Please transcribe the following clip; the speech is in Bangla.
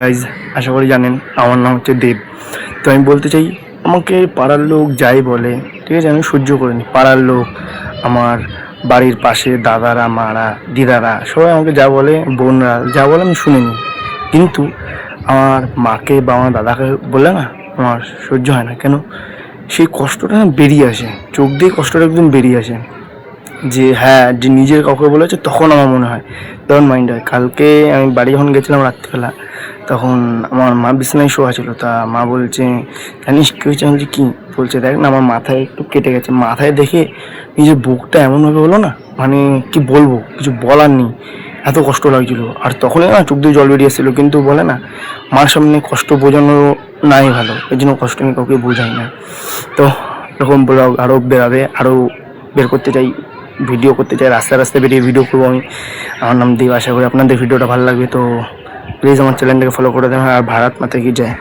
গাইজ, আশা করি জানেন আমার নাম হচ্ছে দেব। তো আমি বলতে চাই, আমাকে পাড়ার লোক যাই বলে, ঠিক আছে, আমি সহ্য করে নিই। পাড়ার লোক, আমার বাড়ির পাশে দাদারা, মারা, দিদারা, সবাই আমাকে যা বলে, বোনরা যা বলে আমি শুনে নিই। কিন্তু আমার মাকে বা আমার দাদাকে বললে না, আমার সহ্য হয় না। কেন? সেই কষ্টটা না বেরিয়ে আসে, চোখ দিয়ে কষ্টটা একদম বেরিয়ে আসে। যে হ্যাঁ, যে নিজের কাউকে বলেছে, তখন আমার মনে হয়, তখন মাইন্ড হয়। কালকে আমি বাড়ি যখন গেছিলাম রাত্রিবেলা, তখন আমার মা বিছানায় শোয়া ছিল। তা মা বলছে, জানিস কী হয়েছে? আমি বলছি কী? বলছে, দেখ না, আমার মাথায় একটু কেটে গেছে। মাথায় দেখে নিজের বুকটা এমনভাবে হলো না, মানে কি বলবো, কিছু বলার নেই, এত কষ্ট লাগছিল। আর তখনই না চোখ দিয়ে জল বেরিয়ে এসেছিলো। কিন্তু বলে না, মার সামনে কষ্ট বোঝানো নাই ভালো, এই জন্য কষ্ট আমি কাউকে বোঝাই না। তো এরকম ব্লগ আরও বেরাবে, আরও বের করতে চাই, ভিডিও করতে চাই, রাস্তায় রাস্তায় বেরিয়ে ভিডিও করবো আমি। আমার নাম দেব। আশা করি আপনাদের ভিডিওটা ভালো লাগবে। তো প্লিজ আমার চ্যানেলটাকে ফলো করে দেবেন। আর ভারত মাতা কি জয়।